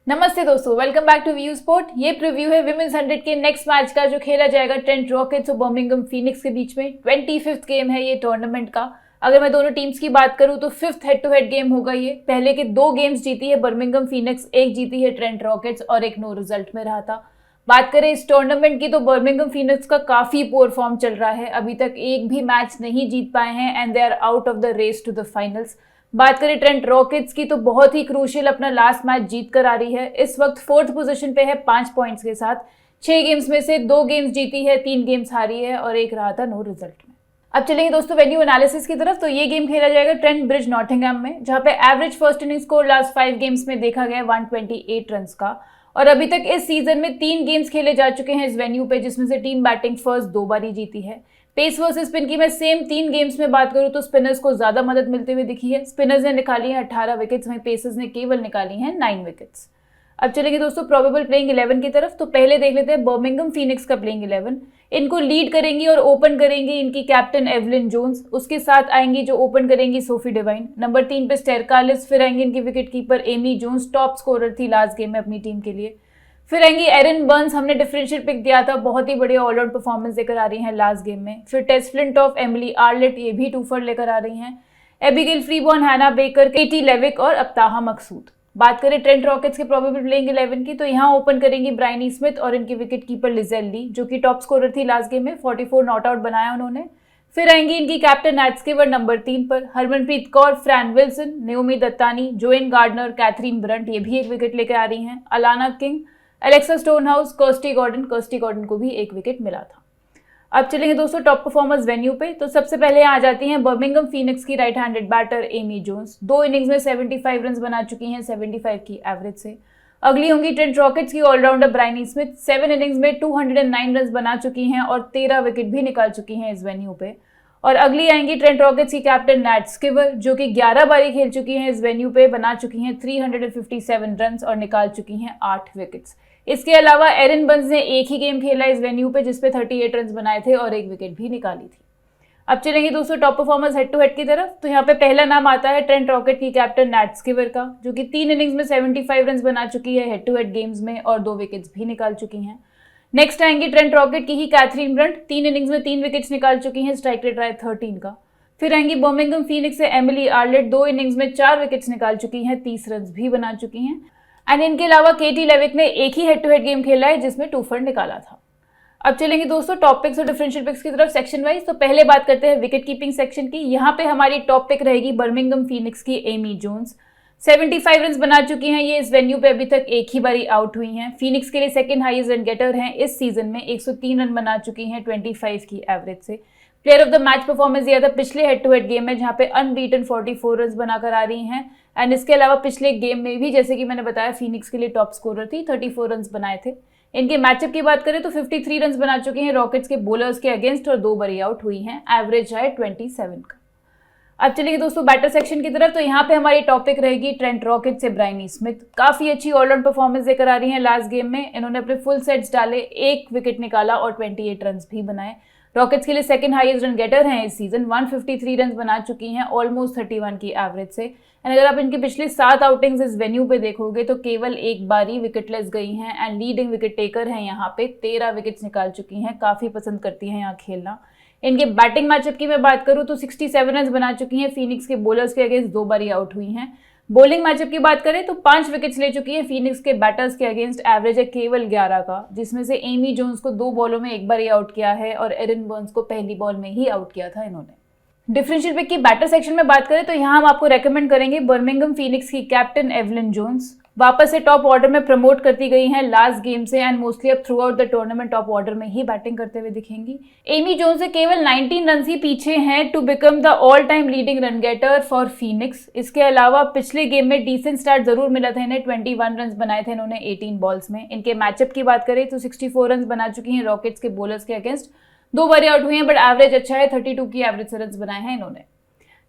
नमस्ते दोस्तों, welcome back to View Sport. ये प्रीव्यू है विमेंस 100 के नेक्स्ट मैच का जो खेला जाएगा ट्रेंट रॉकेट्स और बर्मिंघम फीनिक्स के बीच में। 25th गेम है ये टूर्नामेंट का। अगर मैं दोनों टीम्स की बात करूं तो 5th head to head game होगा ये। पहले के 2 गेम्स जीती है बर्मिंघम फीनिक्स, एक जीती है ट्रेंट रॉकेट्स और एक नो रिजल्ट में रहा था। बात करें इस टूर्नामेंट की तो बर्मिंघम फीनिक्स का काफी पुअर फॉर्म चल रहा है। अभी तक एक भी मैच नहीं जीत पाए हैं and they are out of the race to the finals. बात करें ट्रेंट रॉकेट्स की तो बहुत ही क्रूशियल अपना लास्ट मैच जीत कर आ रही है। इस वक्त 4th पोजीशन पे है 5 पॉइंट्स के साथ। 6 गेम्स में से 2 गेम्स जीती है, 3 गेम्स हारी है और एक रहा था नो रिजल्ट में। अब चलेंगे दोस्तों वेन्यू एनालिसिस की तरफ। तो ये गेम खेला जाएगा ट्रेंट ब्रिज नॉटिंघम में, जहां पे average first inning score last 5 games में देखा गया 128 रन का। और अभी तक इस सीजन में 3 गेम्स खेले जा चुके हैं इस वेन्यू पे, जिसमें से टीम बैटिंग फर्स्ट 2 बार ही जीती है। पेस वर्सेस स्पिन की मैं सेम 3 गेम्स में बात करूं तो स्पिनर्स को ज्यादा मदद मिलते हुए दिखी है। स्पिनर्स ने निकाली है 18 विकेट्स, वहीं पेसर्स ने केवल निकाली हैं 9 विकेट्स। अब चलेंगे दोस्तों प्रोबेबल प्लेइंग 11 की तरफ। तो पहले देख लेते हैं बर्मिंघम फीनिक्स का प्लेइंग 11। इनको लीड करेंगी और ओपन करेंगी इनकी कैप्टन एवलिन जोन्स। उसके साथ आएंगी जो ओपन करेंगी सोफी डिवाइन। नंबर 3 पे स्टेर कार्लिस, फिर आएंगे इनकी wicket keeper Amy Jones, top scorer थी लास्ट गेम में अपनी टीम के लिए। फिर आएंगी एरिन बर्न्स, हमने डिफरेंशियल पिक दिया था, बहुत ही बढ़िया ऑलराउंड परफॉर्मेंस लेकर आ रही हैं लास्ट गेम में। फिर टेस फ्लिंटॉफ, एमिली आर्लेट, ये भी 2 for लेकर आ रही हैं। एबिगेल फ्रीबॉर्न, हैना बेकर, केटी लेविक और अब्ताहा मकसूद। बात करें ट्रेंट रॉकेट्स के प्रोबेबल प्लेइंग 11 की तो यहाँ ओपन करेंगी ब्रायनी स्मिथ और इनकी विकेट कीपर लिजेल ली, जो कि टॉप स्कोरर थी लास्ट गेम में। 44 नॉट आउट बनाया उन्होंने। फिर आएंगी इनकी कैप्टन नैट स्किवर नंबर 3 पर, Harmanpreet Kaur, Fran Wilson, Naomi Dattani, Joanne Gardner, Katherine Brunt, ये भी एक विकेट लेकर आ रही हैं। Alana King, Alexa Stonehouse, Kirstie Gordon को भी एक विकेट मिला था। अब चलेंगे दोस्तों टॉप परफॉर्मर्स वेन्यू पे। तो सबसे पहले आ जाती हैं बर्मिंघम फीनिक्स की right handed batter Amy Jones. 2 innings में 75 रन बना चुकी हैं 75 की एवरेज से। अगली होंगी ट्रेंट रॉकेट्स की ऑलराउंडर ब्रायनी स्मिथ। 7 इनिंग्स में 209 रन बना चुकी हैं और 13 विकेट भी निकाल चुकी हैं इस वेन्यू पे। और अगली आएंगी ट्रेंट रॉकेट्स की कैप्टन नैट स्किवर, जो कि 11 बारी खेल चुकी हैं इस वेन्यू पे, बना चुकी हैं 357 रन और निकाल चुकी हैं 8 विकेट्स। इसके अलावा एरिन बर्न्स ने एक ही गेम खेला इस वेन्यू पे, जिसपे 38 रन बनाए थे और एक विकेट भी निकाली थी। अब चलेंगे दोस्तों top performers head to head की तरफ। तो यहाँ पे पहला नाम आता है ट्रेंट रॉकेट की कैप्टन नैट स्किवर का, जो कि 3 इनिंग्स में 75 रन बना चुकी है हेड टू हेड गेम्स में और 2 विकेट्स भी निकाल चुकी हैं। नेक्स्ट आएंगी ट्रेंट रॉकेट की ही कैथरीन ब्रंट। 3 इनिंग्स में 3 विकेट्स निकाल चुकी हैं, स्ट्राइक रेट रहा है 13 का। फिर आएंगी बर्मिंघम फीनिक्स से एमिली आर्लेट। 2 इनिंग्स में 4 विकेट्स निकाल चुकी हैं, 30 रन भी बना चुकी हैं। एंड इनके अलावा केटी लेविक ने एक ही हेड टू हेड गेम खेला है, जिसमें 2 for निकाला था। अब चलेंगे दोस्तों टॉप पिक्स और डिफरेंशियल पिक्स की तरफ सेक्शन वाइज। तो पहले बात करते हैं विकेट कीपिंग सेक्शन की। यहाँ पे हमारी टॉप पिक रहेगी बर्मिंघम फीनिक्स की एमी जोन्स। 75 रन बना चुकी हैं ये इस वेन्यू पे, अभी तक एक ही बारी आउट हुई हैं। फीनिक्स के लिए सेकंड हाईएस्ट रन गेटर हैं इस सीजन में, 103 रन बना चुकी हैं 25 की एवरेज से। Player of the match performance दिया था पिछले हेड टू हेड गेम में, जहां पे अनबीटन 44 रन बनाकर आ रही हैं। एंड इसके अलावा पिछले गेम में भी, जैसे कि मैंने बताया, फीनिक्स के लिए टॉप स्कोरर थी, 34 रन बनाए थे। इनके मैचअप की बात करें तो 53 रन बना चुकी हैं रॉकेट्स के बॉलर्स के अगेंस्ट और 2 बारी आउट हुई हैं। एवरेज है 27 का। अब चलिए दोस्तों बैटर सेक्शन की तरफ। तो यहाँ पे हमारी टॉपिक रहेगी ट्रेंट रॉकेट से ब्रायनी स्मिथ। काफी अच्छी ऑलराउंड परफॉर्मेंस देकर आ रही हैं लास्ट गेम में। इन्होंने अपने फुल सेट्स डाले, 1 विकेट निकाला और 28 रन भी बनाए। रॉकेट्स के लिए सेकंड हाईएस्ट रन गेटर हैं इस सीजन, 153 रन बना चुकी हैं ऑलमोस्ट 31 की एवरेज से। एंड अगर आप इनकी पिछली 7 आउटिंग्स इस वेन्यू पे देखोगे तो केवल एक बारी विकेटलेस गई हैं। एंड लीडिंग विकेट टेकर हैं यहाँ पे, 13 विकेट्स निकाल चुकी हैं। काफी पसंद करती हैं यहाँ खेलना। इनके बैटिंग मैचअप की मैं बात करूं तो 67 रन बना चुकी हैं फीनिक्स के बॉलर्स के अगेंस्ट, 2 बारी आउट हुई हैं। बॉलिंग मैचअप की बात करें तो 5 विकेट्स ले चुकी है फीनिक्स के बैटर्स के अगेंस्ट, एवरेज है केवल 11 का, जिसमें से एमी जोन्स को 2 बॉलों में 1 बार ही आउट किया है और एरिन बर्न्स को पहली बॉल में ही आउट किया था इन्होंने। डिफरेंशियल पिक की बैटर सेक्शन में बात करें तो यहाँ हम आपको रेकमेंड करेंगे बर्मिंघम फीनिक्स की कैप्टन एवलिन जोन्स। वापस से टॉप ऑर्डर में प्रमोट करती गई हैं लास्ट गेम से एंड मोस्टली अब through out the tournament top order में ही बैटिंग करते हुए दिखेंगी। एमी जोन्स से केवल 19 रन ही पीछे हैं to become the all time leading run getter for Phoenix. इसके अलावा पिछले गेम में डिसेंट स्टार्ट जरूर मिला था इन्हें, 21 रन बनाए थे इन्होंने 18 बॉल्स में। इनके मैचअप की बात करें तो 64 रन बना चुकी हैं रॉकेट्स के बॉलर्स के अगेंस्ट, 2 बारी आउट हुई हैं बट एवरेज अच्छा है, 32 की एवरेज से रन बनाए हैं इन्होंने।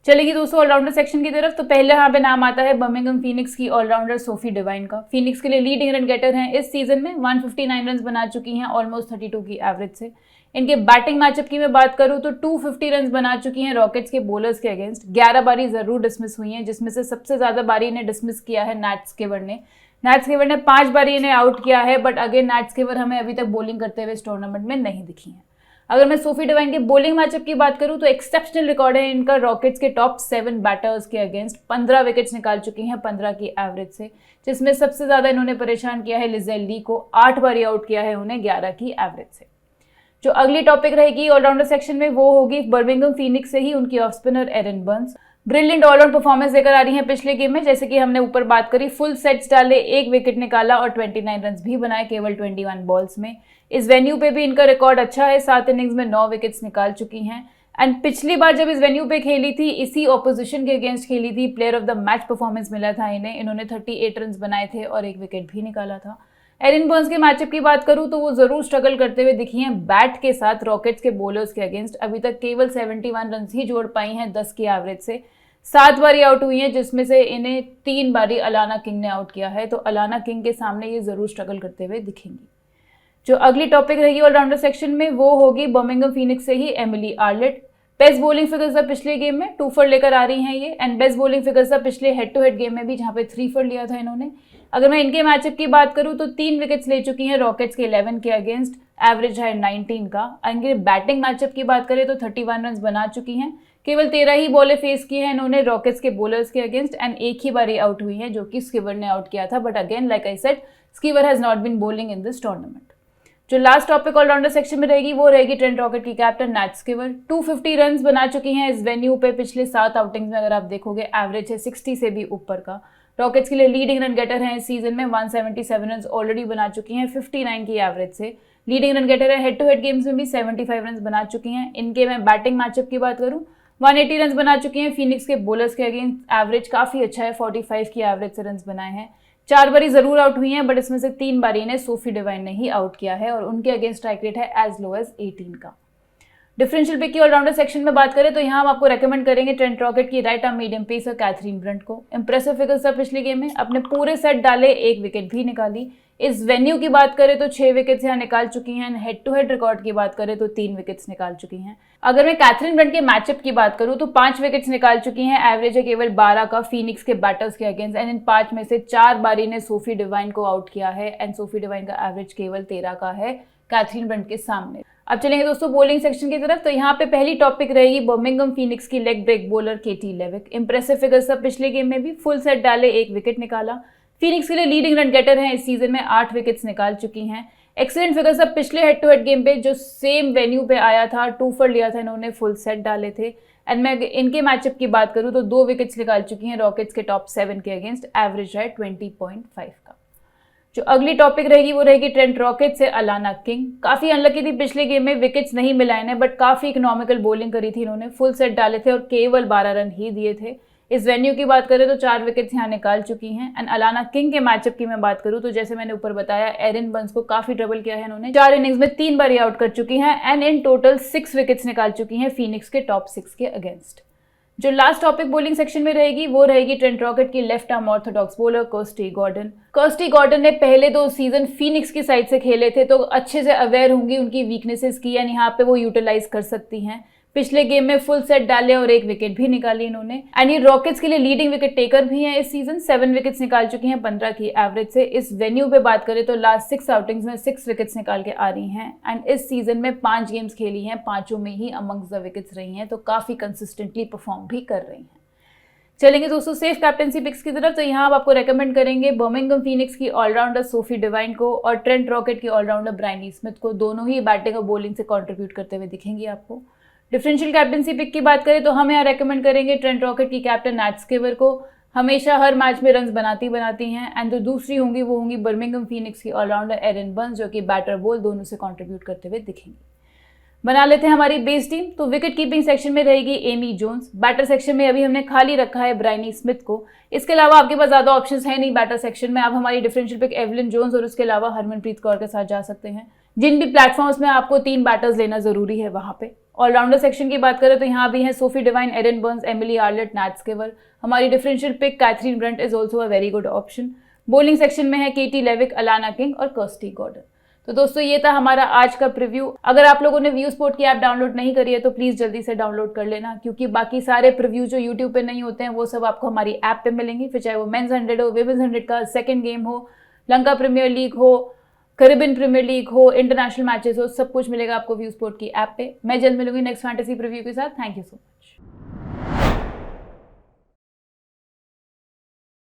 चलेगी दोस्तों ऑलराउंडर सेक्शन की तरफ। तो पहले यहाँ पे नाम आता है बर्मिंघम फीनिक्स की ऑलराउंडर सोफी डिवाइन का। फीनिक्स के लिए लीडिंग रन गेटर हैं इस सीजन में, 159 रन बना चुकी हैं ऑलमोस्ट 32 की एवरेज से। इनके बैटिंग मैचअप की मैं बात करूं तो 250 रन बना चुकी हैं रॉकेट्स के बॉलर्स के अगेंस्ट, 11 बारी जरूर डिसमिस हुई हैं, जिसमें से सबसे ज्यादा बारी इन्हें डिसमिस किया है नैट स्किवर ने, नैट स्कीवर ने 5 बार इन्हें आउट किया है, बट अगेन नैट स्कीवर हमें अभी तक बॉलिंग करते हुए इस टूर्नामेंट में नहीं दिखी है। अगर मैं सोफी डिवाइन के बॉलिंग मैचअप की बात करूं तो एक्सेप्शनल रिकॉर्ड है इनका रॉकेट्स के टॉप 7 बैटर्स के अगेंस्ट। 15 विकेट्स निकाल चुकी हैं 15 की एवरेज से, जिसमें सबसे ज्यादा इन्होंने परेशान किया है लिजेल ली को, 8 बार आउट किया है उन्हें 11 की एवरेज से। जो अगली टॉपिक रहेगी ऑलराउंडर सेक्शन में वो होगी बर्मिंघम फीनिक्स से ही उनकी ऑफ स्पिनर एरन बर्न्स। ब्रिलियंट ऑलराउंड परफॉर्मेंस लेकर आ रही हैं पिछले गेम में, जैसे कि हमने ऊपर बात करी, फुल सेट्स डाले, 1 विकेट निकाला और 29 रन भी बनाए केवल 21 बॉल्स में। इस वेन्यू पे भी इनका रिकॉर्ड अच्छा है, 7 इनिंग्स में 9 विकेट्स निकाल चुकी हैं। एंड पिछली बार जब इस वेन्यू पे खेली थी, इसी ऑपोजिशन के अगेंस्ट खेली थी, player of the match performance मिला था इन्हें। इन्होंने 38 रन बनाए थे और 1 विकेट भी निकाला था। एरन बर्न्स के मैचअप की बात करूं तो वो जरूर स्ट्रगल करते हुए दिखी हैं बैट के साथ रॉकेट्स के बॉलर्स के अगेंस्ट। अभी तक केवल 71 रन ही जोड़ पाई हैं 10 की एवरेज से। 7 बारी आउट हुई हैं, जिसमें से इन्हें 3 बारी अलाना किंग ने आउट किया है, तो अलाना किंग के सामने ये जरूर स्ट्रगल करते हुए दिखेंगी। जो अगली टॉपिक रहेगी ऑलराउंडर सेक्शन में वो होगी बर्मिंघम फीनिक्स से ही एमिली आर्लेट। बेस्ट बॉलिंग फिगर्स था पिछले गेम में, 2 फॉर लेकर आ रही हैं ये। एंड बेस्ट बॉलिंग फिगर्स था पिछले हेड टू हेड गेम में भी, जहां पे 3 फॉर लिया था इन्होंने। अगर मैं इनके मैचअप की बात करूं तो 3 विकेट्स ले चुकी हैं रॉकेट्स के 11 के अगेंस्ट, एवरेज है 19 का। इनके बैटिंग मैचअप की बात करें तो 31 रन बना चुकी हैं, केवल 13 ही बॉलें फेस की हैं इन्होंने रॉकेट्स के बॉलर्स के अगेंस्ट। एंड 1 ही बारी आउट हुई है, जो कि स्कीवर ने आउट किया था, but again like I said, Sciver has not been bowling in this tournament. जो लास्ट टॉपिक ऑलराउंडर सेक्शन में रहेगी वो रहेगी ट्रेंट रॉकेट की कैप्टन नैट स्कीवर। 250 रन बना चुकी हैं इस वेन्यू पे पिछले 7 आउटिंग्स में। अगर आप देखोगे एवरेज है 60 से भी ऊपर का। रॉकेट्स के लिए लीडिंग रन गेटर हैं इस सीजन में, 177 रन ऑलरेडी बना चुकी हैं 59 की एवरेज से। लीडिंग रन गेटर है हेड टू हेड गेम्स में भी, 75 रन बना चुकी हैं। इनके मैं बैटिंग मैचअप की बात करूं 180 रन बना चुकी हैं फीनिक्स के बॉलर्स के अगेंस्ट, एवरेज काफी अच्छा है, 45 की एवरेज से रन बनाए हैं। 4 बारी जरूर आउट हुई हैं, बट इसमें से 3 बारी इन्हें सोफी डिवाइन ने ही आउट किया है और उनके अगेंस्ट स्ट्राइक रेट है एज लो एज 18 का। डिफरेंशियल पिक की ऑलराउंडर सेक्शन में बात करें तो यहाँ हम आपको रेकमेंड करेंगे ट्रेंट रॉकेट की right arm medium pacer Catherine Brunt को। इंप्रेसिव फिगर्स था पिछले गेम में, अपने पूरे सेट डाले, 1 विकेट भी निकाली। इस वेन्यू की बात करें तो 6 विकेट्स यहाँ निकाल चुकी हैं। हेड टू हेड रिकॉर्ड की बात करें तो 3 विकेट्स निकाल चुकी हैं। अगर मैं कैथरीन ब्रंट के मैचअप की बात करूं तो 5 विकेट्स निकाल चुकी हैं, एवरेज है केवल 12 का फीनिक्स के बैटर्स के अगेंस्ट। एंड इन 5 में से 4 बारी ने सोफी डिवाइन को आउट किया है एंड सोफी डिवाइन का एवरेज केवल 13 का है कैथरीन ब्रंट के सामने। अब चलेंगे दोस्तों बॉलिंग सेक्शन की तरफ, तो यहाँ पे पहली टॉपिक रहेगी बर्मिंघम फीनिक्स की लेग ब्रेक बॉलर केटी लेविक। इंप्रेसिव फिगर्स सब पिछले गेम में भी, फुल सेट डाले, 1 विकेट निकाला। फीनिक्स के लिए लीडिंग रन गेटर हैं इस सीजन में, 8 विकेट्स निकाल चुकी हैं। एक्सीलेंट फिगर्स सब पिछले हेड टू हेड गेम पे जो सेम वेन्यू पे आया था, 2 फॉर लिया था इन्होंने, फुल सेट डाले थे। एंड मैं इनके मैचअप की बात करूं तो 2 विकेट्स निकाल चुकी हैं रॉकेट्स के टॉप 7 के अगेंस्ट, एवरेज है 20.5 का। जो अगली टॉपिक रहेगी वो रहेगी ट्रेंट रॉकेट से अलाना किंग। काफी अनलकी थी पिछले गेम में, विकेट्स नहीं मिलाए ने, बट काफी इकोनॉमिकल बॉलिंग करी थी इन्होंने, फुल सेट डाले थे और केवल 12 रन ही दिए थे। इस वेन्यू की बात करें तो 4 विकेट्स यहाँ निकाल चुकी हैं। एंड अलाना किंग के मैचअप की मैं बात करूं तो जैसे मैंने ऊपर बताया, एरन बर्न्स को काफी ट्रबल किया है इन्होंने, 4 इनिंग्स में 3 बार आउट कर चुकी हैं एंड इन टोटल 6 विकेट्स निकाल चुकी हैं फीनिक्स के टॉप 6 के अगेंस्ट। जो लास्ट टॉपिक बॉलिंग सेक्शन में रहेगी वो रहेगी ट्रेंट रॉकेट की left arm orthodox bowler Kirstie Gordon. Kirstie Gordon ने पहले 2 सीजन फीनिक्स की साइड से खेले थे, तो अच्छे से अवेयर होंगी उनकी वीकनेसेस की एंड यहाँ पे वो यूटिलाइज कर सकती हैं। पिछले गेम में फुल सेट डाले और 1 विकेट भी निकाली इन्होंने। एंड ये रॉकेट्स के लिए लीडिंग विकेट टेकर भी हैं इस सीजन, 7 विकेट्स निकाल चुकी हैं 15 की एवरेज से। इस वेन्यू पे बात करें तो लास्ट 6 आउटिंग्स में 6 विकेट्स निकाल के आ रही हैं एंड इस सीजन में 5 गेम्स खेली हैं, 5 में ही अमंग्स द विकेट्स रही हैं, तो काफी कंसिस्टेंटली परफॉर्म भी कर रही हैं। चलेंगे दोस्तों सेफ कैप्टेंसी पिक्स की तरफ, तो यहाँ आप आपको रेकमेंड करेंगे बर्मिंघम फीनिक्स की ऑलराउंडर सोफी डिवाइन को और ट्रेंट रॉकेट की ऑलराउंडर ब्रायनी स्मिथ को। दोनों ही बैटिंग और बॉलिंग से कंट्रीब्यूट करते हुए दिखेंगी आपको। डिफरेंशियल कैप्टेंसी पिक की बात करें तो हम यहाँ रेकमेंड करेंगे ट्रेंट रॉकेट की कैप्टन नैट स्कीवर को, हमेशा हर मैच में रन्स बनाती हैं। एंड जो दूसरी होंगी वो होंगी बर्मिंघम फीनिक्स की ऑलराउंडर एरन बर्न्स, जो कि बैटर बॉल दोनों से कंट्रीब्यूट करते हुए दिखेंगी। बना लेते हैं हमारी बेस टीम, तो विकेट कीपिंग सेक्शन में रहेगी एमी जोन्स। बैटर सेक्शन में अभी हमने खाली रखा है ब्रायनी स्मिथ को। इसके अलावा आपके पास ज्यादा ऑप्शंस है नहीं बैटर सेक्शन में, आप हमारी डिफरेंशियल पिक एवलिन जोन्स और उसके अलावा हरमनप्रीत कौर के साथ जा सकते हैं। जिन भी प्लेटफॉर्म्स में आपको 3 बैटर्स लेना जरूरी है वहां पे। ऑलराउंडर सेक्शन की बात करें तो यहाँ भी है Sophie Devine, Erin Burns, Emily Arlott, Nat Sciver. हमारी differential pick Katherine Brunt is also a very good option. Bowling section में है केटी लेविक, अलाना किंग और कर्स्टी गॉर्डन। तो दोस्तों ये था हमारा आज का प्रीव्यू। अगर आप लोगों ने व्यू स्पोर्ट की ऐप डाउनलोड नहीं करी है तो प्लीज जल्दी से डाउनलोड कर लेना, क्योंकि बाकी सारे प्रीव्यू जो यूट्यूब पे नहीं होते हैं वो सब आपको हमारी ऐप पे मिलेंगे, फिर चाहे वो मेंस 100 हो, विमेंस 100 का सेकंड गेम हो, लंका प्रीमियर लीग हो, कैरिबियन प्रीमियर लीग हो, इंटरनेशनल मैचेस हो, सब कुछ मिलेगा आपको व्यू स्पोर्ट की ऐप पे। मैं जल्द मिलूंगी नेक्स्ट फैंटेसी प्रीव्यू के साथ। Thank you so much.